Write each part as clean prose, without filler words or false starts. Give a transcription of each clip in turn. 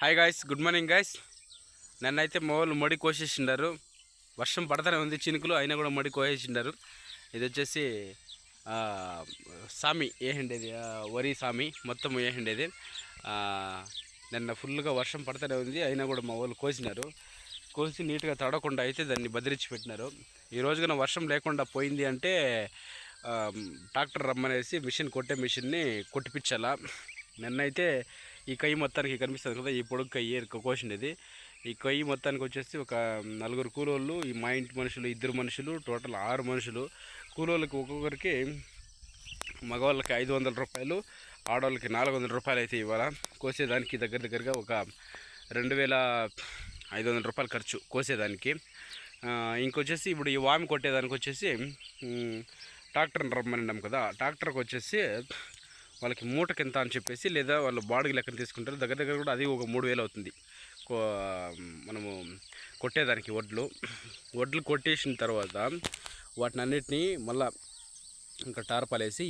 Hi guys, good morning guys. నన్నైతే మా వాళ్ళు మడి కోసేసిండారు. వర్షం పడతానే ఉంది, చినుకులు అయినా కూడా మడి కోసేసిండారు. ఇది వచ్చేసి సామి ఏహండేది, వరి సామి మొత్తం ఏహండేది. నిన్న ఫుల్గా వర్షం పడతానే ఉంది, అయినా కూడా మా వాళ్ళు కోసినారు. కోసి నీట్గా తడవకుండా అయితే దాన్ని బదిరించి పెట్టినారు. ఈ రోజున వర్షం లేకుండా పోయింది అంటే ట్రాక్టర్ రమ్మనేసి కొట్టే మిషన్ని కొట్టిపించాలా. నిన్నైతే ఈ కయ్యి మొత్తానికి కనిపిస్తుంది కదా, ఈ పొడుగు కయ్యి కోసిండేది. ఈ కయ్యి మొత్తానికి వచ్చేసి ఒక 4 కూలోళ్ళు, ఈ మా ఇంటి మనుషులు 2 మనుషులు, టోటల్ 6 మనుషులు. కూలోళ్ళకి ఒక్కొక్కరికి మగవాళ్ళకి 500 రూపాయలు, ఆడవాళ్ళకి 400 రూపాయలు అయితే ఇవ్వాలా. కోసేదానికి దగ్గరగా ఒక 2500 రూపాయలు ఖర్చు కోసేదానికి. ఇంకొచ్చేసి ఇప్పుడు ఈ వామి కొట్టేదానికి వచ్చేసి ట్రాక్టర్ని రమ్మన్నాం కదా, ట్రాక్టర్కి వచ్చేసి వాళ్ళకి మూటకి ఎంత అని చెప్పేసి, లేదా వాళ్ళు బాడీకి లెక్కన తీసుకుంటారు. దగ్గర కూడా అది ఒక 3000 అవుతుంది మనము కొట్టేదానికి. వడ్లు కొట్టేసిన తర్వాత వాటిని అన్నిటినీ మళ్ళీ ఇంకా టార్పాలేసి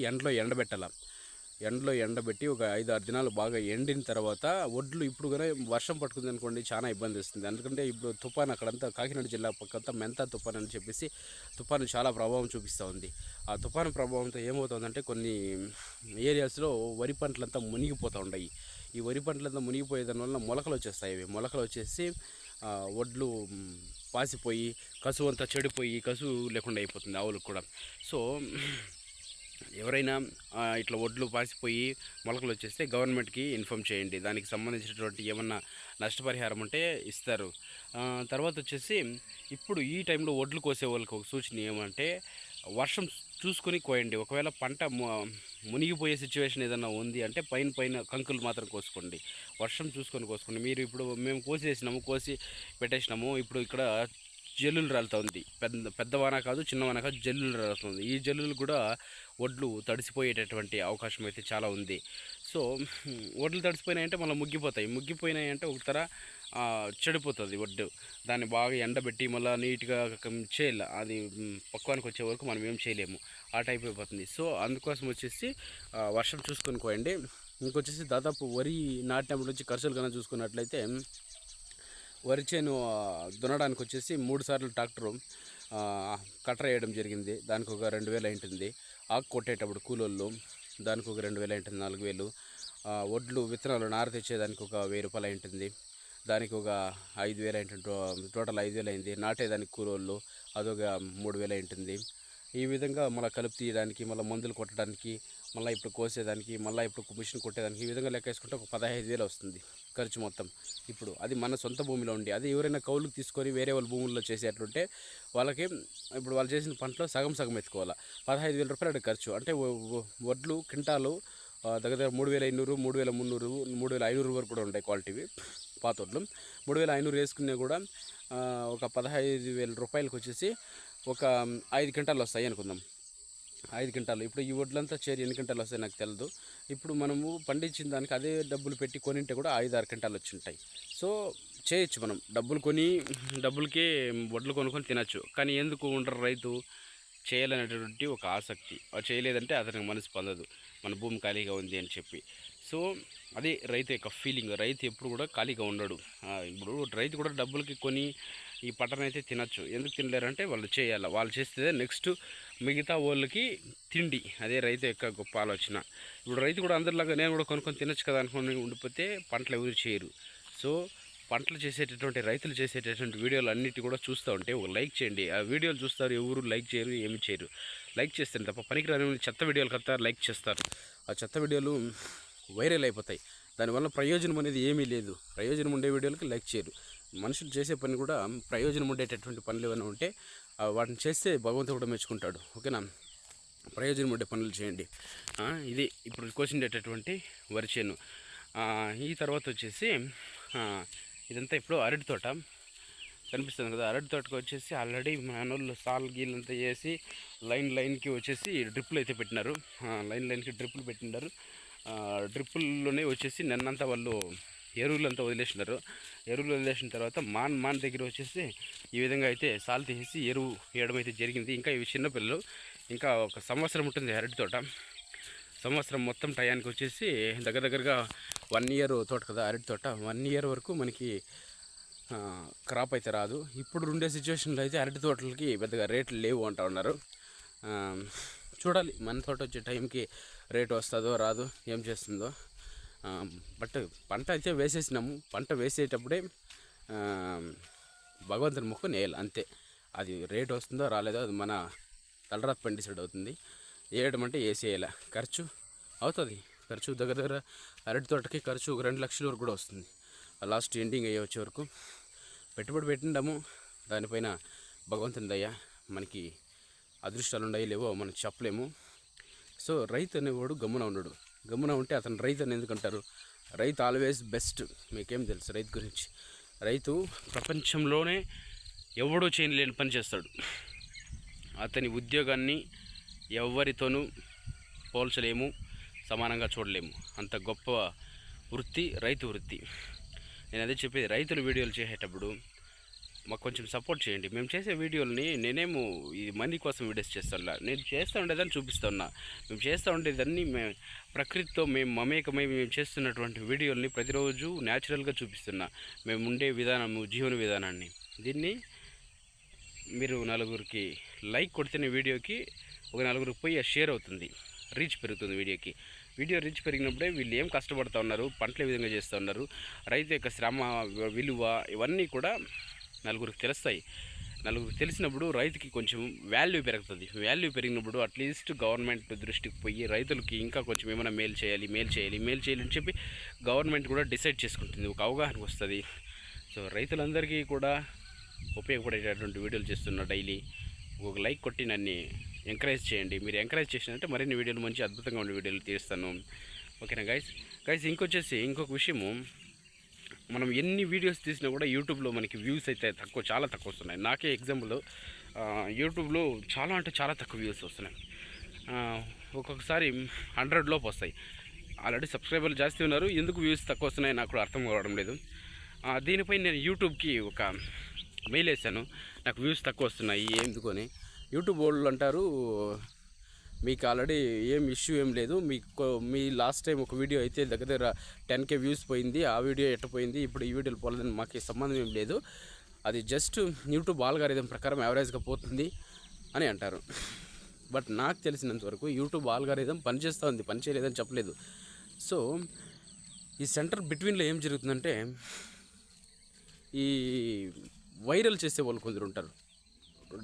ఎండలో ఎండబెట్టి ఒక 5-6 దినాలు బాగా ఎండిన తర్వాత వడ్లు ఇప్పుడు కానీ వర్షం పట్టుకుంది అనుకోండి చాలా ఇబ్బంది వస్తుంది. ఎందుకంటే ఇప్పుడు తుఫాన్ అక్కడంతా కాకినాడ జిల్లా పక్కంతా మెంతా తుఫాన్ అని చెప్పేసి తుఫాను చాలా ప్రభావం చూపిస్తూ ఉంది. ఆ తుఫాను ప్రభావంతో ఏమవుతుందంటే కొన్ని ఏరియాస్లో వరి పంటలంతా మునిగిపోతూ ఉన్నాయి. ఈ వరి పంటలంతా మునిగిపోయే దానివల్ల మొలకలు వచ్చేస్తాయి. అవి మొలకలు వచ్చేసి వడ్లు పాసిపోయి కసువు అంతా చెడిపోయి కసువు లేకుండా అయిపోతుంది ఆవులకు కూడా. సో ఎవరైనా ఇట్లా వడ్లు పాసిపోయి మొలకలు వచ్చేస్తే గవర్నమెంట్కి ఇన్ఫామ్ చేయండి. దానికి సంబంధించినటువంటి ఏమన్నా నష్టపరిహారం ఉంటే ఇస్తారు. తర్వాత వచ్చేసి ఇప్పుడు ఈ టైంలో వడ్లు కోసే వాళ్ళకి ఒక సూచన ఏమంటే, వర్షం చూసుకొని కోయండి. ఒకవేళ పంట మునిగిపోయే సిచ్యువేషన్ ఏదైనా ఉంది అంటే పైన కంకులు మాత్రం కోసుకోండి. వర్షం చూసుకొని కోసుకోండి. మీరు ఇప్పుడు మేము కోసి పెట్టేసినాము, ఇప్పుడు ఇక్కడ జల్లులు రాలుతుంది. పెద్ద వాన కాదు, చిన్న వాన కాదు, జల్లులు రాలుతుంది. ఈ జల్లులు కూడా వడ్లు తడిసిపోయేటటువంటి అవకాశం అయితే చాలా ఉంది. సో వడ్లు తడిసిపోయినాయంటే మళ్ళీ ముగ్గిపోయినాయంటే ఒకతర చెడిపోతుంది వడ్డు. దాన్ని బాగా ఎండబెట్టి మళ్ళీ నీట్గా చేయాలి. అది పక్వానికి వచ్చే వరకు మనం ఏం చేయలేము, ఆ టైప్ అయిపోతుంది. సో అందుకోసం వచ్చేసి వర్షం చూసుకొని కోయండి. ఇంకొచ్చేసి దాదాపు వరి నాటినప్పటి నుంచి ఖర్చులు కన్నా చూసుకున్నట్లయితే వరి చేను దున్నడానికి వచ్చేసి 3 సార్లు ట్రాక్టరు కట్టర్ వేయడం జరిగింది. దానికి ఒక 2000 అయింటుంది. ఆకు కొట్టేటప్పుడు కూలోళ్ళు దానికి ఒక 2000 అయింటుంది, 4000. వడ్లు విత్తనాలు నార తెచ్చేదానికి ఒక 1000 రూపాయలు అయింటుంది. దానికి ఒక 5000 అయింటుంది. టోటల్ 5000 అయింది. నాటేదానికి కూలోళ్ళు అదొక 3000 అయింటుంది. ఈ విధంగా మళ్ళీ కలుపు తీయడానికి, మళ్ళీ మందులు కొట్టడానికి, మళ్ళీ ఇప్పుడు కోసేదానికి, మళ్ళీ ఇప్పుడు మిషన్ కొట్టేదానికి, ఈ విధంగా లెక్క వేసుకుంటే ఒక 15000 వస్తుంది ఖర్చు మొత్తం. ఇప్పుడు అది మన సొంత భూమిలో ఉండి, అది ఎవరైనా కౌలుకు తీసుకొని వేరే వాళ్ళ భూముల్లో చేసేటట్లుంటే వాళ్ళకి ఇప్పుడు వాళ్ళు చేసిన పంటలో సగం ఎత్తుకోవాలి. 15000 రూపాయలు ఖర్చు. అంటే వడ్లు క్వింటాలు దగ్గర 3500, 3300, 3500 వరకు కూడా ఉంటాయి క్వాలిటీవి పాత వడ్లు. 3500 వేసుకునే కూడా ఒక 15000 రూపాయలకు వచ్చేసి ఒక 5 క్వింటాలు వస్తాయి అనుకుందాం. 5 క్వింటాలు. ఇప్పుడు ఈ వడ్లంతా చేరి ఎన్ని క్వింటాలు వస్తాయి నాకు తెలియదు. ఇప్పుడు మనము పండించిన దానికి అదే డబ్బులు పెట్టి కొనింటే కూడా 5-6 క్వింటాలు వచ్చి ఉంటాయి. సో చేయొచ్చు మనం. డబ్బులకి వడ్లు కొనుక్కొని తినచ్చు. కానీ ఎందుకు ఉండరు రైతు? చేయాలనేటువంటి ఒక ఆసక్తి. చేయలేదంటే అతనికి మనసు పొందదు, మన భూమి ఖాళీగా ఉంది అని చెప్పి. సో అది రైతు యొక్క ఫీలింగ్. రైతు ఎప్పుడు కూడా ఖాళీగా ఉండడు. ఇప్పుడు రైతు కూడా డబ్బులకి కొని ఈ పట్టణ అయితే తినచ్చు. ఎందుకు తినలేరంటే వాళ్ళు చేయాలి. వాళ్ళు చేస్తే నెక్స్ట్ మిగతా వాళ్ళకి తిండి. అదే రైతు యొక్క గొప్ప ఆలోచన. ఇప్పుడు రైతు కూడా అందరిలాగా నేను కూడా కొనుక్కొని తినచ్చు కదా అనుకుని ఉండిపోతే పంటలు ఎవరు చేయరు. సో పంటలు చేసేటటువంటి రైతులు చేసేటటువంటి వీడియోలు అన్నిటి కూడా చూస్తూ ఉంటే ఒక లైక్ చేయండి. ఆ వీడియోలు చూస్తారు, ఎవరు లైక్ చేయరు, ఏమి చేయరు. లైక్ చేస్తారు తప్ప పనికిరాని చెత్త వీడియోలు కదా లైక్ చేస్తారు. ఆ చెత్త వీడియోలు వైరల్ అయిపోతాయి. దానివల్ల ప్రయోజనం అనేది ఏమీ లేదు. ప్రయోజనం ఉండే వీడియోలకి లైక్ చేయరు. మనుషులు చేసే పని కూడా ప్రయోజనం ఉండేటటువంటి పనులు ఏమైనా ఉంటే వాటిని చేస్తే భగవంతుడు కూడా మెచ్చుకుంటాడు. ఓకేనా? ప్రయోజనం ఉండే పనులు చేయండి. ఇది ఇప్పుడు కోసిండేటటువంటి వరి చేను. ఈ తర్వాత వచ్చేసి ఇదంతా ఇప్పుడు అరటి తోట కనిపిస్తుంది కదా. అరటి తోటకు వచ్చేసి ఆల్రెడీ మనోళ్ళు సాల్ గీళ్ళంతా వేసి లైన్కి వచ్చేసి డ్రిప్పులు అయితే పెట్టినారు. లైన్కి డ్రిప్పులు పెట్టినారు. డ్రిప్పుల్లోనే వచ్చేసి నిన్నంతా వాళ్ళు ఎరువులంతా వదిలేసినారు. ఎరువులు వదిలేసిన తర్వాత మాన్ దగ్గర వచ్చేసి ఈ విధంగా అయితే సాల్ తీసేసి ఎరువు వేయడం అయితే జరిగింది. ఇంకా ఇవి చిన్నపిల్లలు, ఇంకా ఒక సంవత్సరం ఉంటుంది అరటి తోట. సంవత్సరం మొత్తం టయానికి వచ్చేసి దగ్గరగా 1 ఇయర్ తోట కదా, అరటి తోట. 1 ఇయర్ వరకు మనకి క్రాప్ అయితే రాదు. ఇప్పుడు ఉండే సిచ్యువేషన్లో అయితే అరటి తోటలకి పెద్దగా రేట్లు లేవు అంటూ ఉన్నారు. చూడాలి మన తోట వచ్చే టైంకి రేటు వస్తుందో రాదో, ఏం చేస్తుందో. బట్ పంట అయితే వేసేసినాము. పంట వేసేటప్పుడే భగవంతుని మొక్కు నేయాలి అంతే. అది రేటు వస్తుందో రాలేదో అది మన తలరాత పని డిసైడ్ అవుతుంది. వేయడం అంటే వేసేయాల. ఖర్చు అవుతుంది. ఖర్చు దగ్గర అరటి తోటకి ఖర్చు ఒక 2 లక్షల వరకు కూడా వస్తుంది. లాస్ట్ ఎండింగ్ అయ్యే వచ్చే వరకు పెట్టుబడి పెట్టిండము. దానిపైన భగవంతుని దయ, మనకి అదృష్టాలు ఉన్నాయి లేవో మనం చెప్పలేము. సో రైతు అనేవాడు గమ్మున ఉన్నాడు. గమ్మున ఉంటే అతను రైతు అని ఎందుకంటారు? రైతు ఆల్వేస్ బెస్ట్. మీకేం తెలుసు రైతు గురించి? రైతు ప్రపంచంలోనే ఎవడో చేయలేని పని చేస్తాడు. అతని ఉద్యోగాన్ని ఎవరితోనూ పోల్చలేము, సమానంగా చూడలేము. అంత గొప్ప వృత్తి రైతు వృత్తి. నేను అదే చెప్పేది, రైతులు వీడియోలు చేసేటప్పుడు మాకు కొంచెం సపోర్ట్ చేయండి. మేము చేసే వీడియోలని నేనేమో ఈ మనీ కోసం వీడియోస్ చేస్తున్నా, నేను చేస్తూ ఉండేదాన్ని చూపిస్తున్నా. మేము చేస్తూ ఉండేదాన్ని ప్రకృతితో మేము మమేకమై మేము చేస్తున్నటువంటి వీడియోల్ని ప్రతిరోజు న్యాచురల్గా చూపిస్తున్నా. మేము ఉండే విధానము, జీవన విధానాన్ని. దీన్ని మీరు నలుగురికి లైక్ కొడితేనే వీడియోకి ఒక నలుగురికి పోయి షేర్ అవుతుంది, రీచ్ పెరుగుతుంది వీడియోకి. వీడియో రీచ్ పెరిగినప్పుడే వీళ్ళు ఏం కష్టపడుతూ ఉన్నారు, పంటలు ఏ విధంగా చేస్తూ ఉన్నారు, రైతు యొక్క శ్రమ విలువ ఇవన్నీ కూడా నలుగురికి తెలుస్తాయి. నలుగురికి తెలిసినప్పుడు రైతుకి కొంచెం వాల్యూ పెరుగుతుంది. వాల్యూ పెరిగినప్పుడు అట్లీస్ట్ గవర్నమెంట్ దృష్టికి పోయి రైతులకి ఇంకా కొంచెం ఏమైనా మేలు చేయాలి అని చెప్పి గవర్నమెంట్ కూడా డిసైడ్ చేసుకుంటుంది. ఒక అవగాహనకు వస్తుంది. సో రైతులందరికీ కూడా ఉపయోగపడేటటువంటి వీడియోలు చేస్తున్నా. డైలీ ఒక లైక్ కొట్టి నన్ను ఎంకరేజ్ చేయండి. మీరు ఎంకరేజ్ చేసినట్టే మరిన్ని వీడియోలు మంచి అద్భుతంగా ఉండే వీడియోలు తీస్తాను. ఓకేనా గైస్ ఇంకొక విషయము, మనం ఎన్ని వీడియోస్ తీసినా కూడా యూట్యూబ్లో మనకి వ్యూస్ అయితే చాలా తక్కువ వస్తున్నాయి. నాకే ఎగ్జాంపుల్, యూట్యూబ్లో చాలా అంటే చాలా తక్కువ వ్యూస్ వస్తున్నాయి. ఒక్కొక్కసారి 100 లోపు వస్తాయి. ఆల్రెడీ సబ్స్క్రైబర్లు జాస్తి ఉన్నారు, ఎందుకు వ్యూస్ తక్కువ వస్తున్నాయి నాకు కూడా అర్థం కావడం లేదు. దీనిపై నేను యూట్యూబ్కి ఒక మెయిల్ వేసాను, నాకు వ్యూస్ తక్కువ వస్తున్నాయి ఎందుకని. యూట్యూబ్ వాళ్ళు అంటారు, మీకు ఆల్రెడీ ఏం ఇష్యూ ఏం లేదు, మీ లాస్ట్ టైం ఒక వీడియో అయితే దగ్గర 10K వ్యూస్ పోయింది, ఆ వీడియో ఎట్టపోయింది, ఇప్పుడు ఈ వీడియోలు పోలేదని మాకు సంబంధం ఏం లేదు, అది జస్ట్ యూట్యూబ్ ఆల్గారిథం ప్రకారం యావరేజ్గా పోతుంది అని అంటారు. బట్ నాకు తెలిసినంత వరకు యూట్యూబ్ ఆల్గారిథం పనిచేస్తూ ఉంది, పని చేయలేదని చెప్పలేదు. సో ఈ సెంటర్ బిట్వీన్లో ఏం జరుగుతుందంటే, ఈ వైరల్ చేసేవాళ్ళు కొందరు ఉంటారు,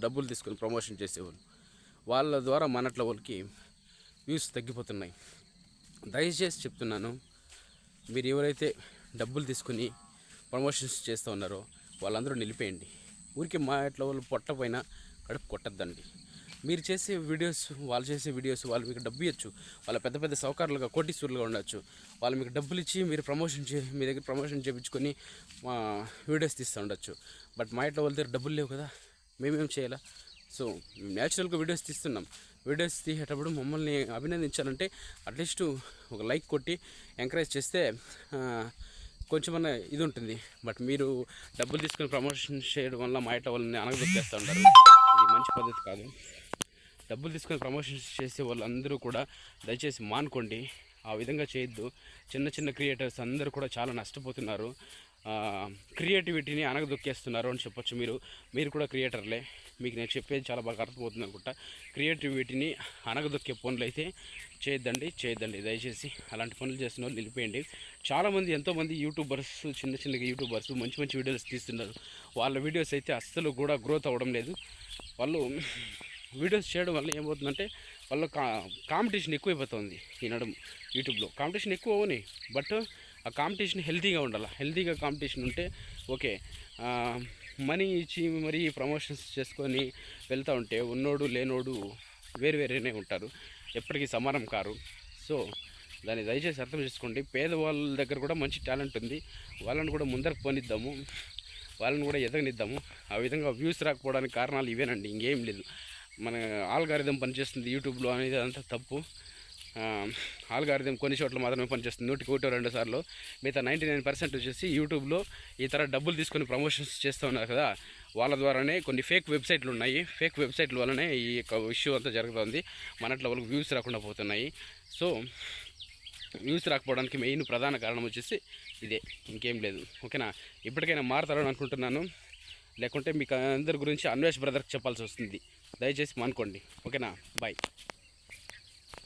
డబ్బులు తీసుకొని ప్రమోషన్ చేసేవాళ్ళు, వాళ్ళ ద్వారా మనట్ల వాళ్ళకి వ్యూస్ తగ్గిపోతున్నాయి. దయచేసి చెప్తున్నాను, మీరు ఎవరైతే డబ్బులు తీసుకుని ప్రమోషన్స్ చేస్తూ ఉన్నారో వాళ్ళందరూ నిలిపేయండి. ఊరికి మా ఇట్లా వాళ్ళు పొట్టపైన కడుపు కొట్టద్దండి. మీరు చేసే వీడియోస్, వాళ్ళు చేసే వీడియోస్, వాళ్ళు మీకు డబ్బు ఇవ్వచ్చు, వాళ్ళ పెద్ద పెద్ద సౌకర్యాలుగా కోటీశ్వరులుగా ఉండొచ్చు, వాళ్ళు మీకు డబ్బులు ఇచ్చి మీరు మీ దగ్గర ప్రమోషన్ చేయించుకొని వీడియోస్ తీస్తూ ఉండొచ్చు. బట్ మా ఇట్లా వాళ్ళ దగ్గర డబ్బులు లేవు కదా, మేమేం చేయాలా? సో మేము న్యాచురల్గా వీడియోస్ తీస్తున్నాం. వీడియోస్ తీసేటప్పుడు మమ్మల్ని అభినందించాలంటే అట్లీస్ట్ ఒక లైక్ కొట్టి ఎంకరేజ్ చేస్తే కొంచెమన్నా ఇది ఉంటుంది. బట్ మీరు డబ్బులు తీసుకుని ప్రమోషన్ చేయడం వల్ల మా ఇట్లా వాళ్ళని అనగదొక్కేస్తూ ఉంటారు. ఇది మంచి పద్ధతి కాదు. డబ్బులు తీసుకొని ప్రమోషన్స్ చేసే వాళ్ళందరూ కూడా దయచేసి మానుకోండి, ఆ విధంగా చేయొద్దు. చిన్న క్రియేటర్స్ అందరూ కూడా చాలా నష్టపోతున్నారు, క్రియేటివిటీని అనగదొక్కేస్తున్నారు అని చెప్పొచ్చు. మీరు కూడా క్రియేటర్లే, మీకు నేను చెప్పేది చాలా బాగా అర్థమవుతుంది అనుకుంటా. క్రియేటివిటీని అనగదొక్కే పనులు అయితే చేయొద్దండి దయచేసి. అలాంటి పనులు చేస్తున్న వాళ్ళు నిలిపేయండి. చాలామంది ఎంతోమంది యూట్యూబర్స్, చిన్న యూట్యూబర్స్ మంచి వీడియోస్ తీస్తున్నారు. వాళ్ళ వీడియోస్ అయితే అస్సలు కూడా గ్రోత్ అవ్వడం లేదు. వాళ్ళు వీడియోస్ చేయడం వల్ల ఏమవుతుందంటే వాళ్ళ కాంపిటీషన్ ఎక్కువైపోతుంది. ఈ నడుము యూట్యూబ్లో కాంపిటీషన్ ఎక్కువ అవని, బట్ ఆ కాంపిటీషన్ హెల్తీగా ఉండాలి. హెల్తీగా కాంపిటీషన్ ఉంటే ఓకే. మనీ ఇచ్చి మరీ ప్రమోషన్స్ చేసుకొని వెళ్తూ ఉంటే ఉన్నోడు లేనోడు వేరేనే ఉంటారు, ఎప్పటికీ సమానం కారు. సో దాన్ని దయచేసి అర్థం చేసుకోండి. పేదవాళ్ళ దగ్గర కూడా మంచి టాలెంట్ ఉంది, వాళ్ళని కూడా ముందరకు పోనిద్దాము, వాళ్ళని కూడా ఎదగనిద్దాము. ఆ విధంగా వ్యూస్ రాకపోవడానికి కారణాలు ఇవేనండి, ఇంకేం లేదు. మన ఆల్గారిథం పనిచేస్తుంది యూట్యూబ్లో అనేది అదంతా తప్పు. ఆల్గారిథం కొన్ని చోట్ల మాత్రమే పనిచేస్తుంది, 1-2 సార్లు. మిగతా 99% వచ్చేసి యూట్యూబ్లో ఈ తర డబ్బులు తీసుకొని ప్రమోషన్స్ చేస్తూ ఉన్నారు కదా, వాళ్ళ ద్వారానే కొన్ని ఫేక్ వెబ్సైట్లు ఉన్నాయి. ఫేక్ వెబ్సైట్ల వల్లనే ఈ యొక్క ఇష్యూ అంతా జరుగుతుంది. మనట్లో వాళ్ళకి వ్యూస్ రాకుండా పోతున్నాయి. సో వ్యూస్ రాకపోవడానికి మెయిన్ ప్రధాన కారణం వచ్చేసి ఇదే, ఇంకేం లేదు. ఓకేనా, ఇప్పటికైనా మారుతారని అనుకుంటున్నాను. లేకుంటే మీకు అందరి గురించి అన్వేష్ బ్రదర్కి చెప్పాల్సి వస్తుంది. దయచేసి మానుకోండి. ఓకేనా, బాయ్.